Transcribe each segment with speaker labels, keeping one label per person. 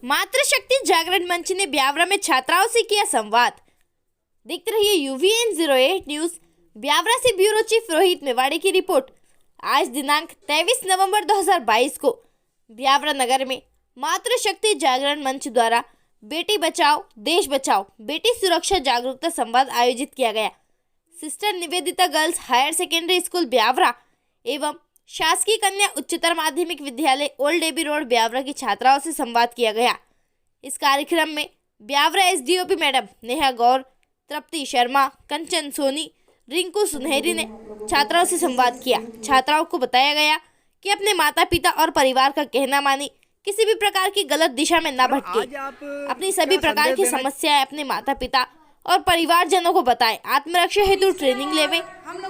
Speaker 1: मातृशक्ति जागरण मंच ने ब्यावरा में छात्राओं से किया संवाद। देखते रहिए UVN 08 न्यूज। ब्यावरा से ब्यूरो चीफ रोहित मेवाड़ी की रिपोर्ट। आज दिनांक 23 नवंबर 2022 को ब्यावरा नगर में मातृशक्ति जागरण मंच द्वारा बेटी बचाओ देश बचाओ बेटी सुरक्षा जागरूकता संवाद आयोजित किया गया। Sister Nivedita girls higher secondary school Biaora एवं शासकीय कन्या उच्चतर माध्यमिक विद्यालय ओल्ड एबी रोड ब्यावरा की छात्राओं से संवाद किया गया। इस कार्यक्रम में ब्यावरा SDOP मैडम नेहा गौर, तृप्ति शर्मा, कंचन सोनी, रिंकू सुनहरी ने छात्राओं से संवाद किया। छात्राओं को बताया गया कि अपने माता पिता और परिवार का कहना माने किसी भी प्रकार की गलत दिशा में न भटके, अपनी सभी प्रकार की समस्याएं अपने माता पिता और परिवारजनों को बताएं, आत्मरक्षा हेतु ट्रेनिंग लेवें,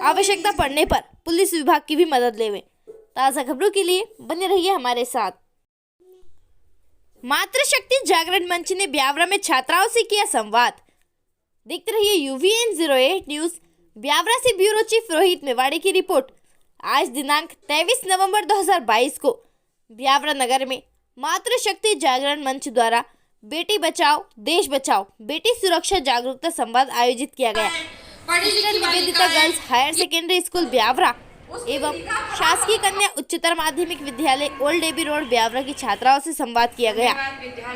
Speaker 1: आवश्यकता पड़ने पर पुलिस विभाग की भी मदद लेवें। ताज़ा खबरों के लिए बने रहिए हमारे साथ। मातृशक्ति जागरण मंच ने ब्यावरा में छात्राओं से किया संवाद। देखते रहिए UVN 08 न्यूज। ब्यावरा से ब्यूरो चीफ रोहित मेवाड़ी की रिपोर्ट। आज दिनांक 23 नवंबर 2022 को ब्यावरा नगर में मातृशक्ति जागरण मंच द्वारा बेटी बचाओ देश बचाओ बेटी सुरक्षा जागरूकता संवाद आयोजित किया गया। Sister Nivedita girls higher secondary school Biaora एवं शासकीय कन्या उच्चतर माध्यमिक विद्यालय ओल्ड एबी रोड ब्यावरा की छात्राओं से संवाद किया गया।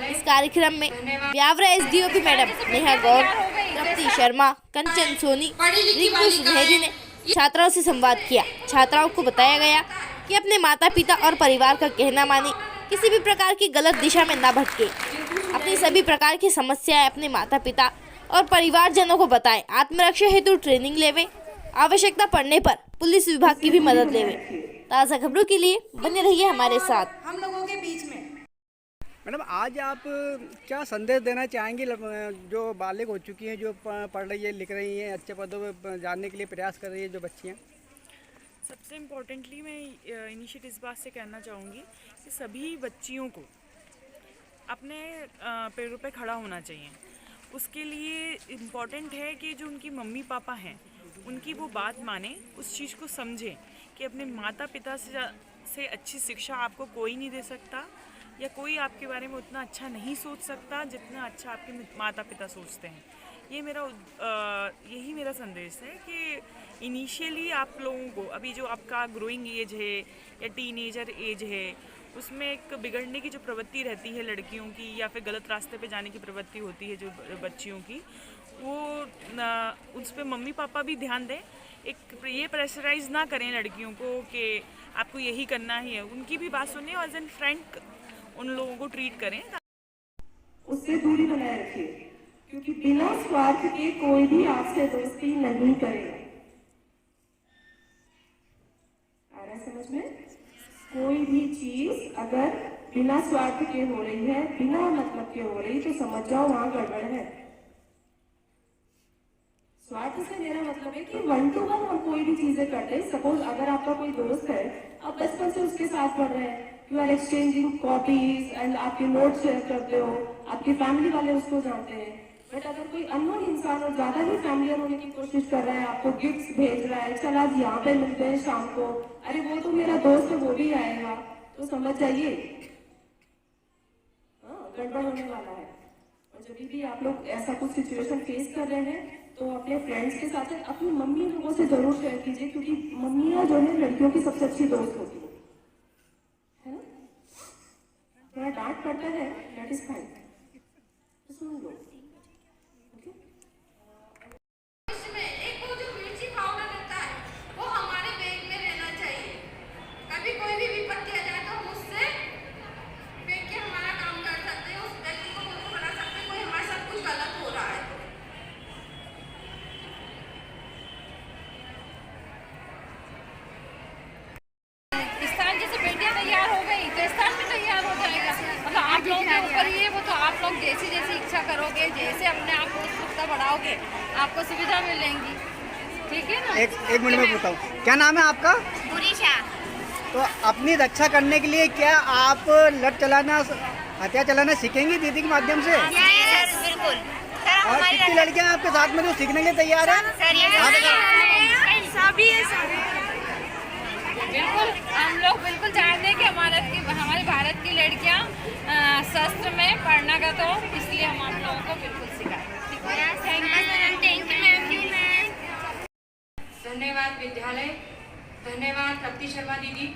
Speaker 1: इस कार्यक्रम में ब्यावरा SDOP मैडम नेहा गौर, तृप्ति शर्मा, कंचन सोनी, रिंकू सुनहरी ने छात्राओं से संवाद किया। छात्राओं को बताया गया कि अपने माता पिता और परिवार का कहना माने किसी भी प्रकार की गलत दिशा में न भटके, अपनी सभी प्रकार की समस्याएं अपने माता पिता और परिवारजनों को बताएं, आत्मरक्षा हेतु ट्रेनिंग लेवें, आवश्यकता पड़ने पर पुलिस विभाग की भी मदद लेवें। ताज़ा खबरों के लिए बने रहिए हमारे साथ।
Speaker 2: हम लोगों के बीच में
Speaker 3: मैडम, आज आप क्या संदेश देना चाहेंगी जो बालिग हो चुकी हैं, जो पढ़ रही है, लिख रही हैं, अच्छे पदों पर जाने के लिए प्रयास कर रही है जो बच्चियाँ?
Speaker 4: सबसे इम्पोर्टेंटली मैं इनिशिएट इस बात से कहना चाहूँगी कि सभी बच्चियों को अपने पैरों पे खड़ा होना चाहिए। उसके लिए इम्पॉर्टेंट है कि जो उनकी मम्मी पापा हैं उनकी वो बात माने, उस चीज़ को समझें कि अपने माता पिता से अच्छी शिक्षा आपको कोई नहीं दे सकता, या कोई आपके बारे में उतना अच्छा नहीं सोच सकता जितना अच्छा आपके माता पिता सोचते हैं। यही मेरा संदेश है कि इनिशियली आप लोगों को अभी जो आपका ग्रोइंग एज है या टीनेजर एज है, उसमें एक बिगड़ने की जो प्रवृत्ति रहती है लड़कियों की, या फिर गलत रास्ते पे जाने की प्रवृत्ति होती है जो बच्चियों की, वो उस पर मम्मी पापा भी ध्यान दें। एक ये प्रेशराइज ना करें लड़कियों को कि आपको यही करना ही है। उनकी भी बात सुनें और एज एन फ्रेंड उन लोगों को ट्रीट करें।
Speaker 2: उससे दूरी बनाए रखिए, क्योंकि बिना स्वार्थ के कोई भी आपसे दोस्ती नहीं करेगा। आ रहा है समझ में? कोई भी चीज अगर बिना स्वार्थ के हो रही है, बिना मतलब के हो रही, तो समझ जाओ वहां गड़बड़ है। स्वार्थ से मेरा मतलब है कि 1 to 1 हम कोई भी चीजें करते हैं। सपोज अगर आपका कोई दोस्त है, आप बचपन से उसके साथ पढ़ रहे हैं, you are exchanging copies and आपके नोट्स शेयर करते हो, आपकी फैमिली वाले उसको जानते हैं। बट अगर कोई अननोन इंसान और ज्यादा ही फैमिलियर होने की कोशिश कर रहा है, आपको गिफ्ट्स भेज रहा है, चल आज यहाँ पे मिलते हैं शाम को, अरे वो तो मेरा दोस्त है वो भी आएगा, तो समझ जाइए गड़बड़ होने वाला है। और जब भी आप लोग ऐसा कुछ सिचुएशन फेस कर रहे हैं तो अपने फ्रेंड्स के साथ अपनी मम्मी लोगों से जरूर शेयर कीजिए, क्योंकि मम्मियाँ जो है लड़कियों की सबसे अच्छी दोस्त होती है ना। थोड़ा डांट पड़ता है, दैट इज फाइन, सुन लो।
Speaker 5: तैयार हो गई तो स्थान भी तैयार हो जाएगा। मतलब आप लोगों के ऊपर ही है, वो तो आप लोग जैसी जैसी इच्छा करोगे, जैसे अपने आप को उत्सुकता बढ़ाओगे, आपको सुविधा मिलेंगी। ठीक है ना?
Speaker 3: एक मिनट में बताऊँ, क्या नाम है आपका?
Speaker 6: पुरीशा।
Speaker 3: तो अपनी रक्षा करने के लिए क्या आप लठ चलाना, हथियार चलाना सीखेंगी दीदी के माध्यम से?
Speaker 6: बिल्कुल।
Speaker 3: और कितनी लड़कियां आपके साथ में जो सीखने के लिए तैयार है?
Speaker 5: सभी बिल्कुल। हम लोग बिल्कुल जानते हैं कि हमारे भारत की लड़कियां शास्त्र में पढ़ना का, तो इसलिए हम आप लोगों को बिल्कुल सिखाएं।
Speaker 6: धन्यवाद विद्यालय, धन्यवाद तप्ती शर्मा दीदी,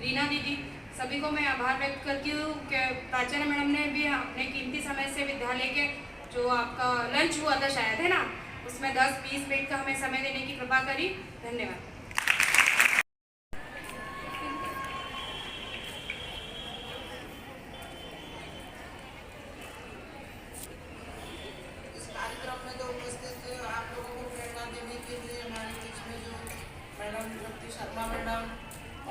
Speaker 6: रीना दीदी, सभी को मैं आभार व्यक्त करती हूँ कि प्राचार्य मैडम ने भी अपने कीमती समय से विद्यालय के जो आपका लंच हुआ था शायद, है ना, उसमें 10-20 मिनट का हमें समय देने की कृपा करी। धन्यवाद।
Speaker 7: इस कार्यक्रम में जो उपस्थित थे, आप लोगों को प्रेरणा देने के लिए हमारे बीच में जो मैडम तप्ती शर्मा मैडम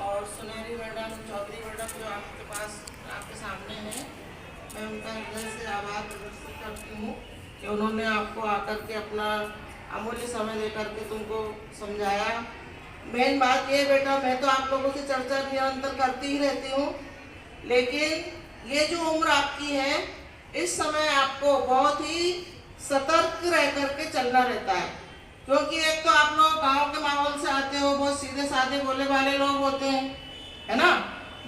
Speaker 7: और सुनहरी मैडम, चौधरी मैडम जो आपके पास आपके सामने हैं, मैं उनका हृदय से आभार प्रदर्शित करती हूँ कि उन्होंने आपको आकर के अपना अमूल्य समय दे करके तुमको समझाया। मेन बात ये बेटा, मैं तो आप लोगों से चर्चा निरंतर करती ही रहती हूँ, लेकिन ये जो उम्र आपकी है, इस समय आपको बहुत ही सतर्क रह करके चलना रहता है, क्योंकि एक तो आप लोग गांव के माहौल से आते हो, बहुत सीधे साधे बोले वाले लोग होते हैं, है ना।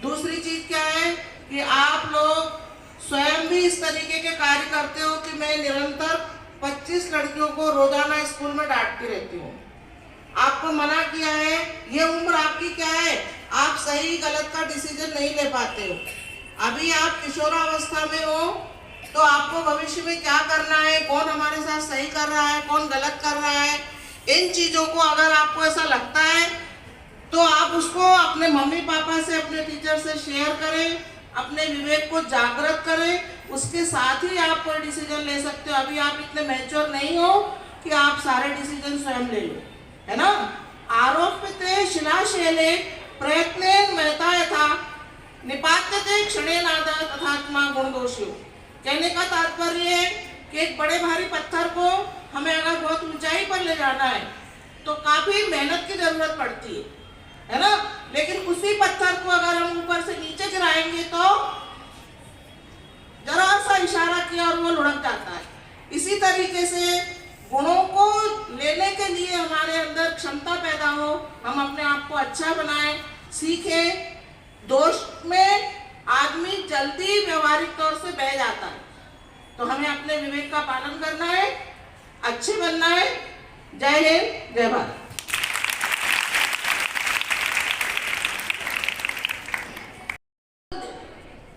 Speaker 7: दूसरी चीज क्या है कि आप लोग स्वयं भी इस तरीके के कार्य करते हो कि मैं निरंतर 25 लड़कियों को रोजाना स्कूल में डांटती रहती हूँ। आपको मना किया है, ये उम्र आपकी क्या है, आप सही गलत का डिसीजन नहीं ले पाते हो। अभी आप किशोरावस्था में हो, तो आपको भविष्य में क्या करना है, कौन हमारे साथ सही कर रहा है, कौन गलत कर रहा है, इन चीजों को अगर आपको ऐसा लगता है तो आप उसको अपने मम्मी पापा से, अपने टीचर से शेयर करें, अपने विवेक को जागृत करें, उसके साथ ही आप कोई डिसीजन ले सकते हो। अभी आप इतने मैच्योर नहीं हो कि आप सारे डिसीजन स्वयं ले लो, है ना। आरोपिते शिलाशैले प्रयत्नेन महता यथा निपात्यते क्षणेनाद तथात्मा गुणदोषियो। कहने का तात्पर्य है कि एक बड़े भारी पत्थर को हमें अगर बहुत ऊंचाई पर ले जाना है तो काफी मेहनत की जरूरत पड़ती है ना, लेकिन उसी पत्थर को अगर हम ऊपर से नीचे गिराएंगे तो जरा सा इशारा किया और वो लुढ़क जाता है। इसी तरीके से गुणों को लेने के लिए हमारे अंदर क्षमता पैदा हो, हम अपने आप को अच्छा बनाएं, सीखें। दोष में आदमी जल्दी व्यवहारिक तौर से बह जाता है, तो हमें अपने विवेक का पालन करना है, अच्छे बनना है। जय हिंद, जय भारत।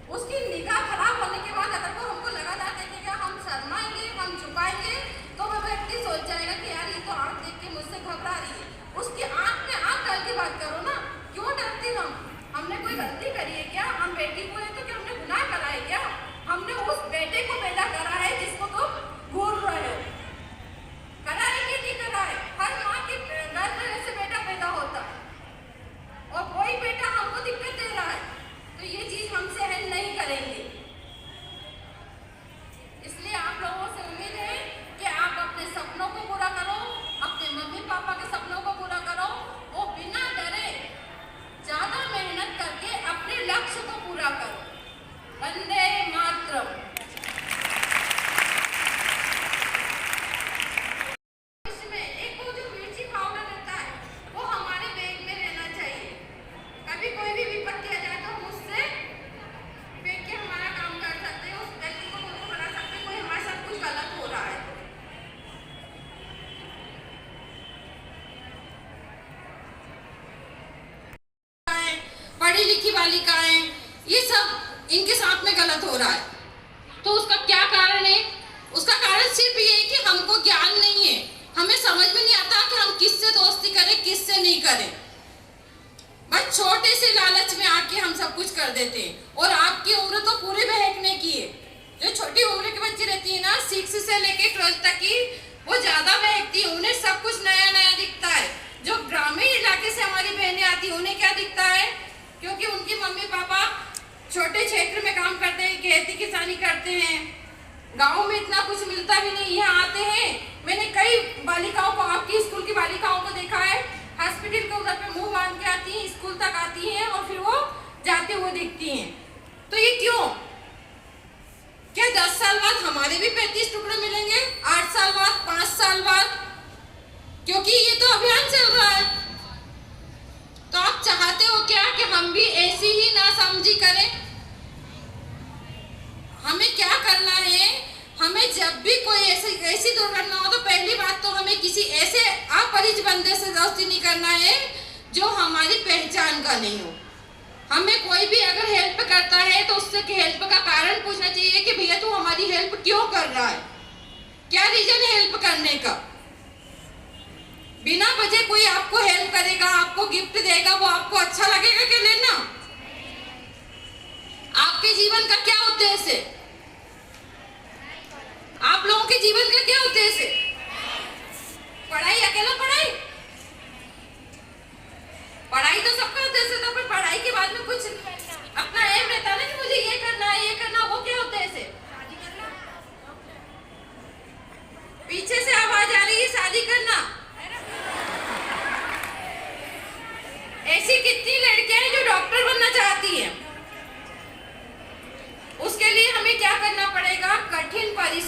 Speaker 5: उसकी निगाह खराब होने के बाद अगर वो हमको लगातार देखेगा, हम शर्माएंगे, हम झुकाएंगे, तो वो व्यक्ति सोच जाएगा कि यार ये तो आँख देख के मुझसे घबरा रही है। उसकी आँख में आँख डाल के बात करो ना, क्यों डरती हो? हमने कोई गलती करी है क्या? हम बेटी को है तो क्या हमने गुनाह करा है क्या? हमने उस बेटे को पैदा करा है जिसको तुम घूर रहे हो। करा है कि नहीं करा है? हर माँ के घर में ऐसे बेटा पैदा होता है, और कोई बेटा हमको दिक्कत दे रहा है, तो ये चीज हम सहन नहीं करेंगे। इसलिए आप लोगों से उम्मीद है कि आप अपने सपनों को पूरा करो, अपने मम्मी पापा के सपनों को पूरा करो, वो बिना डरे ज्यादा मेहनत करके अपने लक्ष्य को पूरा करो। वंदे मातरम। इसमें एक वो जो मिर्ची पाउडर रहता है, वो हमारे बैग में रहना चाहिए। कभी कोई भी विपत्ति आ जाए तो हम उससे बैठ के हमारा काम कर सकते हैं, उस व्यक्ति को फोन करा सकते हैं, कोई हमारे साथ कुछ गलत हो रहा है। पढ़ी लिखी बालिकाएं, ये सब इनके साथ में गलत हो रहा है, तो उसका क्या कारण है? उसका कारण सिर्फ ये है कि हमको ज्ञान नहीं है, हमें समझ में नहीं आता कि हम किससे दोस्ती करें, किससे नहीं करें। बस छोटे से लालच में आके हम सब कुछ कर देते हैं। और आपकी उम्र तो पूरे बहकने की है। जो छोटी उम्र की बच्ची रहती है ना, 6 से लेके 12 तक की, वो ज्यादा बहकती है, उन्हें सब कुछ नया नया दिखता है। जो ग्रामीण इलाके से हमारी बहनें आती है, उन्हें क्या दिखता है? क्योंकि उनकी मम्मी पापा छोटे क्षेत्र में काम करते हैं, खेती किसानी करते हैं, गांव में इतना कुछ मिलता भी नहीं। यहाँ आते हैं, मैंने कई बालिकाओं को, आपकी स्कूल की बालिकाओं को देखा है, हॉस्पिटल के उधर पे मुंह बांध के आती हैं, स्कूल तक आती हैं और फिर वो जाते हुए दिखती हैं। तो ये क्यों? क्या 10 साल बाद हमारे भी 35 टुकड़े मिलेंगे? 8 साल बाद, 5 साल बाद? क्योंकि ये तो अभियान चल रहा है। तो आप चाहते हो क्या कि हम भी ऐसी ही नासमझी करें? दुर्घटना हो तो पहली बात तो हमें किसी ऐसे अपरिचित बंदे से दोस्ती नहीं करना है जो हमारी पहचान का नहीं हो। हमें कोई भी अगर हेल्प करता है तो उससे हेल्प का कारण पूछना चाहिए कि भैया तू हमारी हेल्प क्यों कर रहा है, क्या रीजन है हेल्प करने का। बिना वजह कोई आपको हेल्प करेगा, आपको गिफ्ट देगा, वो आपको अच्छा लगेगा क्या लेना? आपके जीवन का क्या उद्देश्य है? आप लोगों के जीवन का क्या उद्देश्य है? पढ़ाई, अकेला पढ़ाई? पढ़ाई तो सबका उद्देश्य था, पर पढ़ाई के बाद में कुछ अपना एम रहता ना कि मुझे ये करना है, ये करना, वो क्या उद्देश्य है? पीछे से आवाज आ रही है शादी करना। ऐसी कितनी लड़कियां हैं जो डॉक्टर बनना चाहती हैं। उसके लिए हमें क्या करना पड़ेगा? कठिन परिश्रम।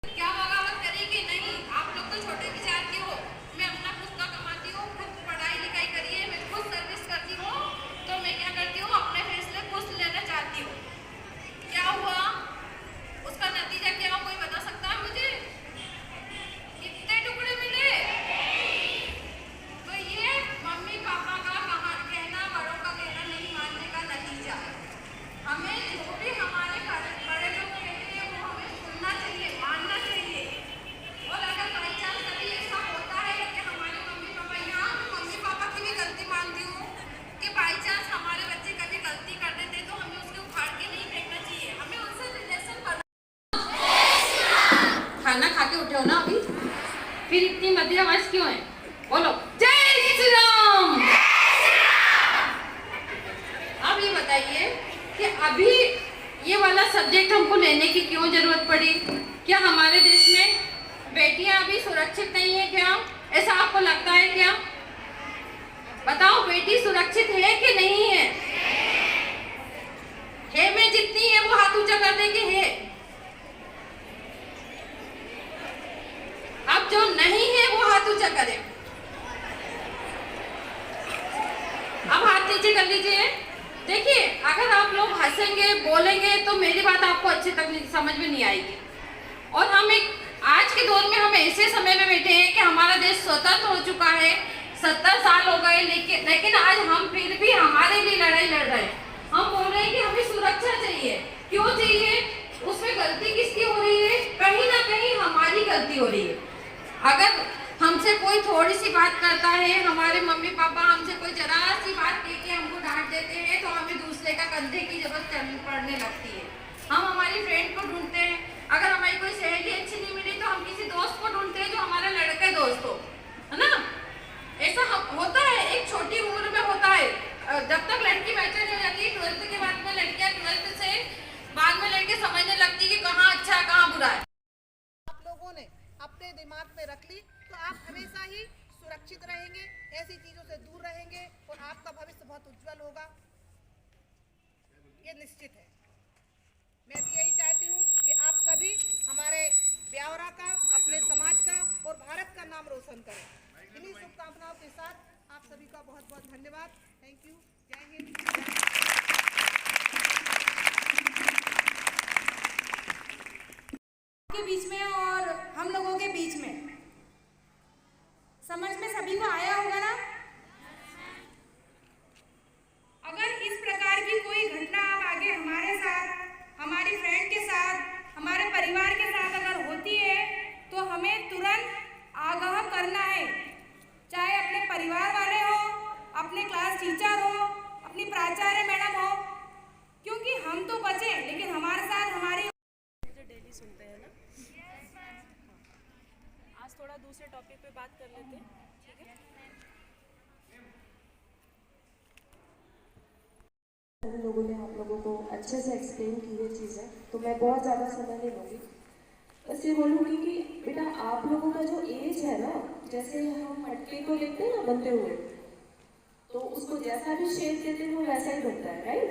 Speaker 5: क्या बगावत करेगी? नहीं, आप लोग तो छोटे विचार के हो। मैं अपना खुद का कमाती हूँ, खुद पढ़ाई लिखाई करिए, मैं खुद सर्विस करती हूँ, तो मैं क्या करती हूँ, अपने फैसले खुद लेना चाहती हूँ। क्या हुआ? उसका नतीजा क्या हुआ? कोई बता सकता है मुझे? कितने टुकड़े मिले? तो ये मम्मी पापा का कहना, बड़ों का कहना नहीं मानने का नतीजा है। हमें जो भी हमारे बड़े लोग कहते हैं वो हमें सुनना चाहिए, मानना चाहिए। और अगर बाई चांस कभी ऐसा होता है कि हमारे मम्मी पापा, यहाँ मम्मी पापा की भी गलती मानती हूँ कि बाई चांस हमारे बच्चे कभी गलती कर देते तो हमें उसके उखाड़ के नहीं फेंकना चाहिए, हमें उनसे रिलेशन करना। खाना खा के उठे हो ना अभी, फिर इतनी मधुर आवाज क्यों है? बोलो जय श्री राम। अब ये बताइए कि अभी ये वाला सब्जेक्ट हमको लेने की क्यों जरूरत पड़ी? क्या हमारे देश में बेटियां अभी सुरक्षित नहीं है क्या? ऐसा आपको लगता है क्या? बताओ, बेटी सुरक्षित है कि नहीं है? है में जितनी है वो हाथ ऊंचा कर देंगे है। अब जो नहीं है वो हाथ ऊंचा करे। अब हाथ नीचे कर लीजिए। देखिए, अगर आप लोग हंसेंगे, बोलेंगे तो मेरी बात आपको अच्छे तक समझ में नहीं आएगी। और हम एक आज के दौर में हम ऐसे समय में बैठे हैं कि हमारा देश स्वतंत्र हो चुका है, 70 साल हो गए, लेकिन आज हम फिर भी हमारे लिए लड़ाई लड़ रहे हैं। हम बोल रहे हैं कि हमें सुरक्षा चाहिए। क्यों चाहिए? उसमें गलती किसकी हो रही है? कहीं ना कहीं हमारी गलती हो रही है। अगर हमसे कोई थोड़ी सी बात करता है, हमारे मम्मी पापा हमसे कोई जरा सी बात कह के हमको डांट देते हैं, तो हमें दूसरे का कंधे की जरूरत पड़ने लगती है। हम हमारी फ्रेंड को ढूंढते हैं। अगर हमारी कोई सहेली अच्छी नहीं मिली तो हम किसी दोस्त को ढूंढते हैं जो हमारा लड़के दोस्त हो, है ना? ऐसा होता है, एक छोटी उम्र में होता है। जब तक लड़की मैच्योर नहीं हो जाती, 12th के बाद में लड़कियां 12th से बाद में लड़के समझने लगती कि कहाँ अच्छा है कहाँ बुरा है।
Speaker 7: आप लोगों ने अपने दिमाग में रख ली तो आप हमेशा ही सुरक्षित रहेंगे, ऐसी चीजों से दूर रहेंगे और आपका भविष्य बहुत उज्जवल होगा, ये निश्चित है। मैं भी यही चाहती हूँ कि आप सभी हमारे ब्यावरा का, अपने समाज का और भारत का नाम रोशन करें। इन्हीं शुभकामनाओं के साथ आप सभी का बहुत बहुत धन्यवाद। Thank you. जय हिंद।
Speaker 6: के बीच में और हम लोगों के बीच में समझ में सभी को आया होगा ना? अगर इस प्रकार की कोई घटना अब आगे हमारे साथ, हमारी फ्रेंड के साथ, हमारे परिवार के साथ अगर होती है तो हमें तुरंत आगाह करना है। चाहे अपने परिवार वाले हो, अपने क्लास टीचर हो, अपनी प्राचार्य मैडम हो, क्योंकि हम तो बचे लेकिन हमारे साथ हमारी
Speaker 4: डेली सुनते हैं ना। आज थोड़ा दूसरे टॉपिक पे बात कर लेते हैं, ठीक है?
Speaker 2: हम लोगों ने आप लोगों को अच्छे से एक्सप्लेन की ये चीज़ें, तो मैं बहुत ज़्यादा समय नहीं लूँगी। बस ये बोलूँगी कि बेटा आप लोगों का जो एज है ना, जैसे हम मटके को देखते हैं ना बनते हुए, तो उसको जैसा भी शेप देते हैं वो वैसा ही बनता है, राइट?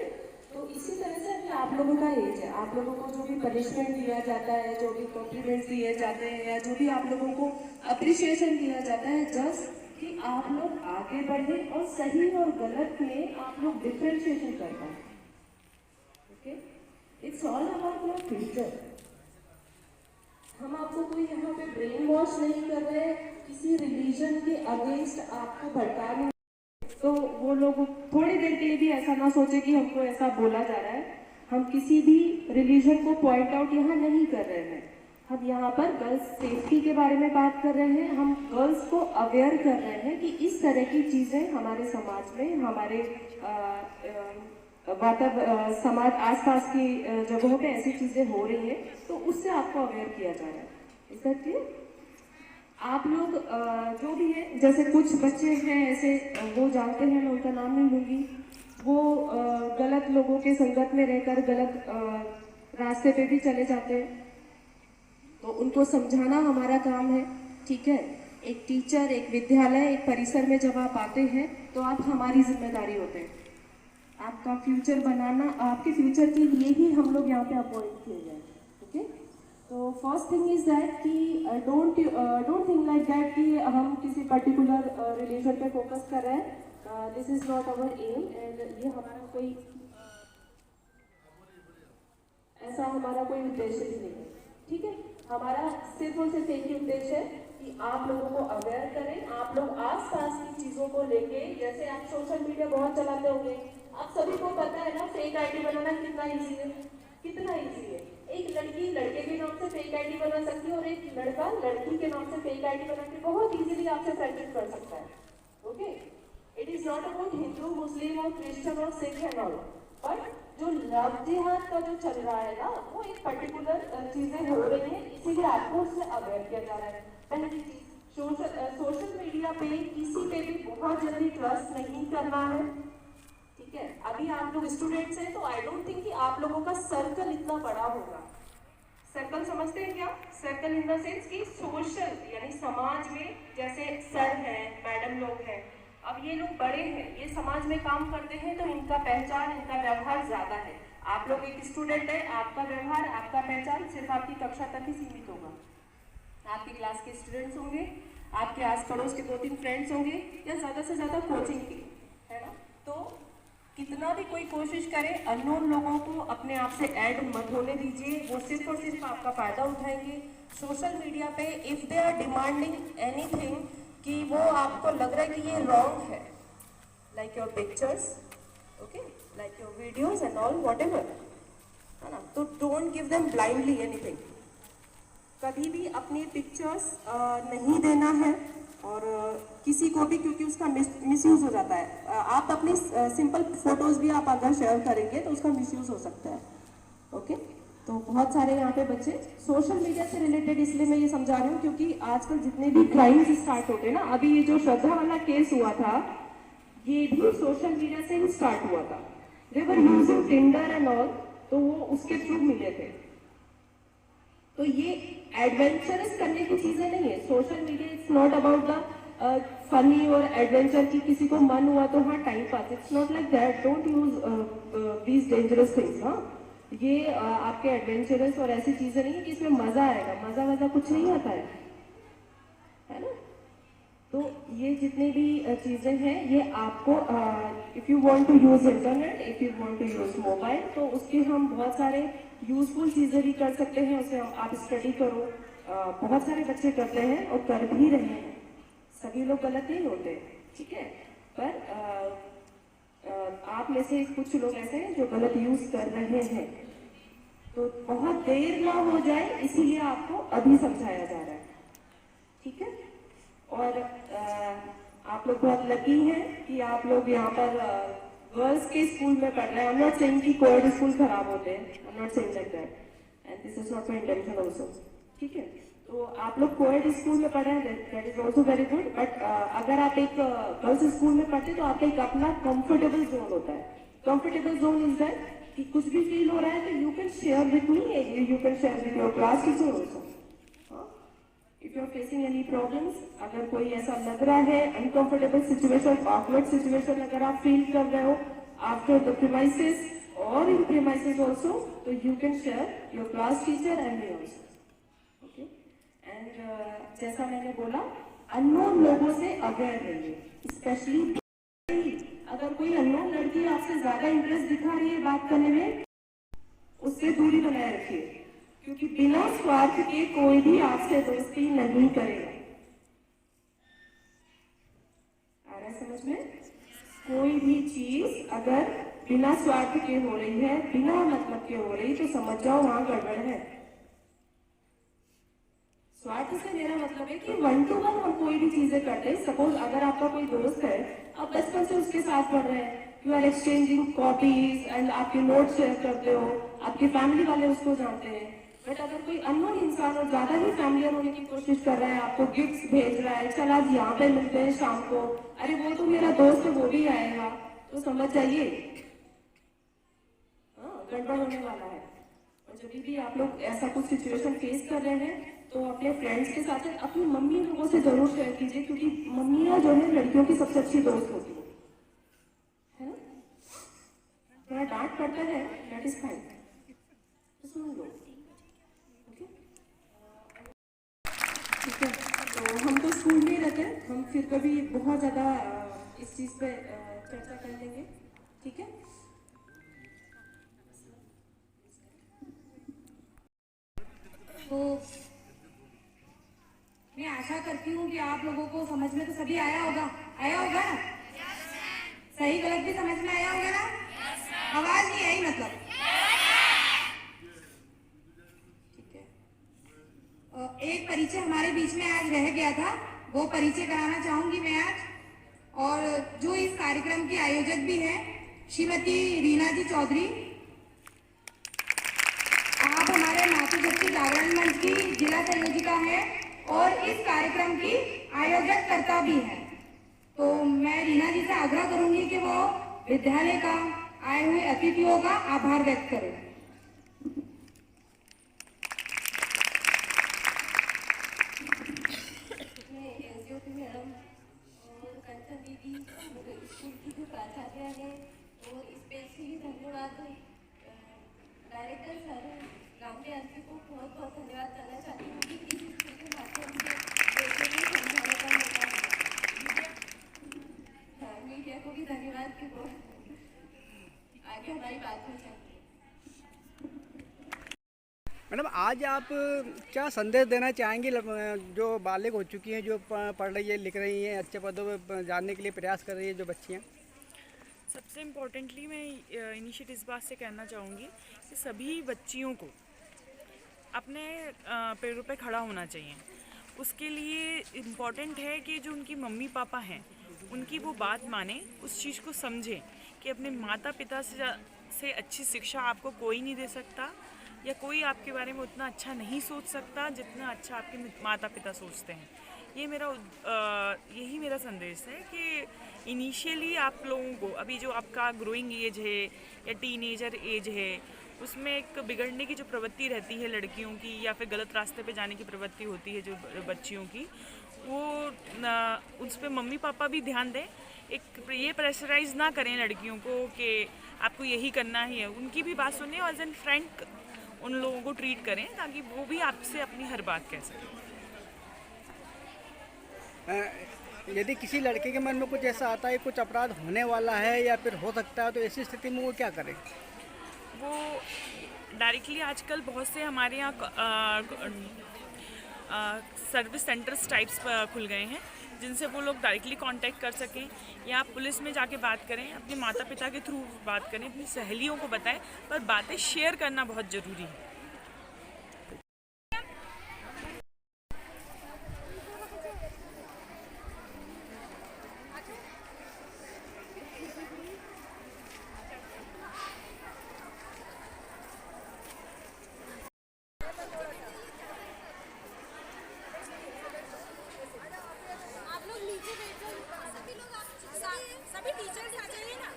Speaker 2: तो इसी तरह से अभी आप लोगों का एज है। आप लोगों को जो भी पनिशमेंट दिया जाता है, जो भी कॉम्प्लीमेंट्स दिए जाते हैं, या जो भी आप लोगों को अप्रिशिएशन दिया जाता है, जस्ट कि आप लोग आगे बढ़े और सही और गलत में आप लोग डिफ्रेंशिएशन कर पाए। Okay, it's all about your future. हम आपको कोई यहाँ पे ब्रेन वॉश नहीं कर रहे हैं, किसी रिलीजन के अगेंस्ट आपको भड़का नहीं, तो वो लोग थोड़ी देर के लिए भी ऐसा ना सोचे कि हमको ऐसा बोला जा रहा है। हम किसी भी रिलीजन को पॉइंट आउट यहाँ नहीं कर रहे हैं। हम यहाँ पर गर्ल्स सेफ्टी के बारे में बात कर रहे हैं। हम गर्ल्स को अवेयर कर रहे हैं कि इस तरह की चीज़ें हमारे समाज में, हमारे समाज आसपास की जगहों पे ऐसी चीज़ें हो रही हैं, तो उससे आपको अवेयर किया जा रहा है। Is that clear? आप लोग जो भी है, जैसे कुछ बच्चे हैं ऐसे, वो जानते हैं, मैं उनका नाम नहीं लूँगी, वो गलत लोगों के संगत में रहकर गलत रास्ते पे भी चले जाते हैं, तो उनको समझाना हमारा काम है। ठीक है, एक टीचर, एक विद्यालय, एक परिसर में जब आप आते हैं तो आप हमारी जिम्मेदारी होते हैं। आपका फ्यूचर बनाना, आपके फ्यूचर के लिए ही हम लोग यहाँ पे अपॉइंट किए गए। ओके, तो फर्स्ट थिंग इज दैट कि डोंट थिंक लाइक दैट कि हम किसी पर्टिकुलर रिलीजन पे फोकस कर रहे हैं। This is not our aim, and ये हमारा कोई ऐसा हमारा कोई उद्देश्य ही नहीं है। ठीक है, हमारा सिर्फ और सिर्फ एक ही उद्देश्य है कि आप लोगों को अवेयर करें। आप लोग आसपास की चीज़ों को लेके, जैसे आप सोशल मीडिया बहुत चलाते होंगे, आप सभी को पता है ना फेक आईडी बनाना कितना इजी है, कितना इजी है। एक लड़की लड़के के नाम से फेक आईडी बना सकती है और एक लड़का लड़की के नाम से फेक आईडी बना के बहुत इजीली आपसे फ्रेंडशिप कर सकता है। Okay, it is not about Hindu, Muslim और क्रिश्चियन और सिख एंड ऑल, बट जो लव जिहाद का जो चल रहा है ना, वो एक पर्टिकुलर चीजें हो रही हैं, इसीलिए आपको उससे अवेयर किया जा रहा है। पहली चीज, सोशल मीडिया पे किसी पे भी बहुत जल्दी ट्रस्ट नहीं करना है। ठीक है, अभी आप लोग स्टूडेंट्स हैं, तो आई डोंट थिंक कि आप लोगों का सर्कल इतना बड़ा होगा। सर्कल समझते हैं क्या? सर्कल इन द सेंस कि सोशल, यानी समाज में जैसे सर हैं, मैडम लोग हैं, अब ये लोग बड़े हैं, ये समाज में काम करते हैं, तो इनका पहचान, इनका व्यवहार ज्यादा है। आप लोग एक स्टूडेंट है, आपका व्यवहार, आपका पहचान सिर्फ आपकी कक्षा तक ही सीमित होगा। आपकी क्लास के स्टूडेंट्स होंगे, आपके आस पड़ोस के 2-3 फ्रेंड्स होंगे, या ज्यादा से ज्यादा कोचिंग की, है ना। तो कितना भी कोई कोशिश करे, अननोन लोगों को अपने आप से ऐड मत होने दीजिए। वो सिर्फ और सिर्फ आपका फायदा उठाएंगे। सोशल मीडिया पे if they are demanding anything कि वो आपको लग रहा है कि ये रॉन्ग है, like your pictures, okay, like your videos and all, whatever, है ना, तो don't give them blindly anything. कभी भी अपनी पिक्चर्स नहीं देना है, और किसी को भी, क्योंकि उसका मिसयूज हो जाता है। आप अपनी सिंपल फोटोज भी आप अगर शेयर करेंगे तो उसका मिसयूज हो सकता है। ओके, तो बहुत सारे यहाँ पे बच्चे सोशल मीडिया से रिलेटेड, इसलिए मैं ये समझा रही हूँ क्योंकि आजकल जितने भी क्राइम्स स्टार्ट होते हैं ना, अभी ये जो श्रद्धा वाला केस हुआ था, ये भी सोशल मीडिया से ही स्टार्ट हुआ था। They were using Tinder and all, तो वो उसके थ्रू मिले थे। तो ये एडवेंचरस करने की चीजें नहीं है। Social media it's not about the funny और एडवेंचर की, किसी को मन हुआ तो हाँ time pass, it's not like that. Don't use these dangerous things. हाँ, ये आपके एडवेंचरस और ऐसी चीजें नहीं है कि इसमें मजा आएगा, मजा कुछ नहीं आता है ना। तो ये जितनी भी चीजें हैं, ये आपको if you want to use internet, if you want to use mobile, तो उसके हम बहुत सारे यूजफुल चीजें भी कर सकते हैं। उसे आप स्टडी करो, बहुत सारे बच्चे करते हैं और कर भी रहे हैं। सभी लोग गलत नहीं होते, ठीक है, पर आप में से कुछ लोग ऐसे हैं जो गलत यूज कर रहे हैं। तो बहुत देर ना हो जाए, इसीलिए आपको अभी समझाया जा रहा है, ठीक है। और आप लोग बहुत लकी हैं कि आप लोग यहाँ पर गर्ल्स के स्कूल में पढ़ रहे हैं। आई एम नॉट सेइंग कि कोएड स्कूल खराब होते हैं, I am not saying like that, and this is not my intention also, ठीक है। तो आप लोग कोएड स्कूल में पढ़ रहे हैं, that is also very good. But अगर आप एक गर्ल्स स्कूल में पढ़ते तो आपका एक अपना कंफर्टेबल जोन होता है। कंफर्टेबल जोन इज दैट कि कुछ भी फील हो रहा है तो you can share with me, you can share with your class teacher also. If you are facing any problems, अगर कोई ऐसा लग रहा है अनकंफर्टेबल सिचुएशन, ऑकवर्ड सिचुएशन अगर आप फील कर रहे हो आफ्टर द प्रीमाइसेस और इन प्रीमाइसेस आल्सो, तो you can share your class teacher and me also, okay. And जैसा मैंने बोला, अननोन लोगों से अवेयर रहिए, स्पेशली अगर कोई अननोन लड़की आपसे ज्यादा इंटरेस्ट दिखा रही है बात करने में, उससे दूरी बनाए रखिए। क्योंकि बिना स्वार्थ के कोई भी आपसे दोस्ती नहीं करेगा। आ रहा है समझ में? कोई भी चीज अगर बिना स्वार्थ के हो रही है, बिना मतलब के हो रही, तो समझ जाओ वहां गड़बड़ है। स्वार्थ से मेरा मतलब है कि 1 to 1 हम कोई भी चीजें करते हैं। सपोज अगर आपका कोई दोस्त है, आप बचपन से उसके साथ पढ़ रहे हैं, you are exchanging copies and आपके नोट्स शेयर करते हो, आपके फैमिली वाले उसको जानते हैं। बट अगर कोई अननोन इंसान और ज्यादा ही फैमिलियर होने की कोशिश कर रहा है, आपको गिफ्ट्स भेज रहा है, चल आज यहाँ पे मिलते हैं शाम को, अरे वो तो मेरा दोस्त है, वो भी आएगा, तो समझ जाइए गड़बड़ होने वाला है। और जब भी आप लोग ऐसा कुछ सिचुएशन फेस कर रहे हैं, तो अपने फ्रेंड्स के साथ अपनी मम्मी लोगों से जरूर शेयर कीजिए, क्योंकि मम्मियाँ जो है लड़कियों की सबसे अच्छी दोस्त होती है ना? थोड़ा डांट पड़ता है, दैट इज फाइन, सुन लो। ठीक है, तो हम तो स्कूल में ही रहते हैं, हम फिर कभी बहुत ज़्यादा इस चीज़ पे चर्चा कर लेंगे। ठीक है,
Speaker 6: तो मैं आशा करती हूँ कि आप लोगों को समझ में तो सभी आया होगा ना? सही गलत भी समझ में आया होगा ना? आवाज नहीं आई मतलब? ठीक है, एक परिचय हमारे बीच में आज रह गया था, वो परिचय कराना चाहूंगी मैं आज। और जो इस कार्यक्रम की आयोजक भी है, श्रीमती रीना जी चौधरी, आप हमारे मातृशक्ति जागरण मंच की जिला संयोजिका है और इस कार्यक्रम की आयोजककर्ता भी है। तो मैं रीना जी से आग्रह करूंगी कि वो विद्यालय का आए हुए अतिथियों का आभार व्यक्त करें।
Speaker 2: मैडम और कंचन दीदी, स्कूल की जो प्राचार्य है, और स्पेशली धन्यवाद डायरेक्टर सर रामदेव जी को बहुत बहुत धन्यवाद करना चाहती हूँ कि इस स्कूल के माध्यम से बच्चों को समझाने का मौका मिला। मीडिया को भी धन्यवाद कि वो आगे हमारी बात हो सकती है।
Speaker 3: मैडम, आज आप क्या संदेश देना चाहेंगी जो बालिग हो चुकी हैं, जो पढ़ रही है, लिख रही हैं, अच्छे पदों पर जाने के लिए प्रयास कर रही है जो बच्चियाँ?
Speaker 4: सबसे इम्पोर्टेंटली मैं इनिशिएट इस बात से कहना चाहूँगी कि सभी बच्चियों को अपने पैरों पे खड़ा होना चाहिए। उसके लिए इम्पॉर्टेंट है कि जो उनकी मम्मी पापा हैं, उनकी वो बात माने, उस चीज़ को समझें कि अपने माता पिता से अच्छी शिक्षा आपको कोई नहीं दे सकता, या कोई आपके बारे में उतना अच्छा नहीं सोच सकता जितना अच्छा आपके माता पिता सोचते हैं। यही मेरा संदेश है कि इनिशियली आप लोगों को, अभी जो आपका ग्रोइंग एज है या टीनेजर एज है, उसमें एक बिगड़ने की जो प्रवृत्ति रहती है लड़कियों की, या फिर गलत रास्ते पे जाने की प्रवृत्ति होती है जो बच्चियों की, वो उस पर मम्मी पापा भी ध्यान दें। एक ये प्रेशराइज ना करें लड़कियों को कि आपको यही करना ही है। उनकी भी बात सुनें और एज एन फ्रेंड उन लोगों को ट्रीट करें, ताकि वो भी आपसे अपनी हर बात कह सकें।
Speaker 3: यदि किसी लड़के के मन में कुछ ऐसा आता है, कुछ अपराध होने वाला है या फिर हो सकता है, तो ऐसी स्थिति में वो क्या करे?
Speaker 4: वो डायरेक्टली आजकल बहुत से हमारे यहाँ सर्विस सेंटर्स टाइप्स खुल गए हैं, जिनसे वो लोग डायरेक्टली कांटेक्ट कर सकें, या आप पुलिस में जाके बात करें, अपने माता पिता के थ्रू बात करें, अपनी सहेलियों को बताएं, पर बातें शेयर करना बहुत ज़रूरी है।
Speaker 8: सभी टीचर्स आ जाइए ना।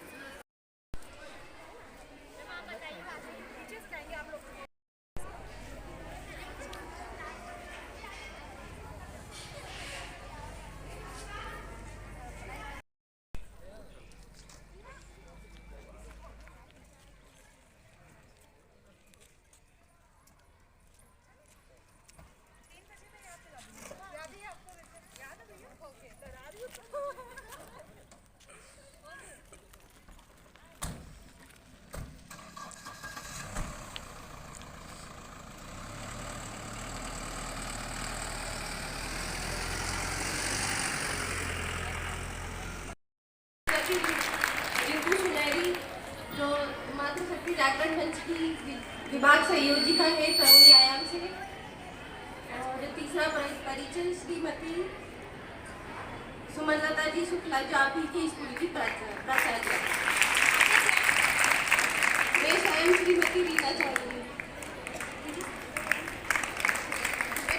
Speaker 8: भारतीय जागरण मंच की विभाग संयोजिका है तरुणी आयाम से। और तीसरा परिचय श्रीमती सुमनलता जी शुक्ला जो आप ही के स्कूल की प्राचार्य। मैं स्वयं श्रीमती रीना चौधरी।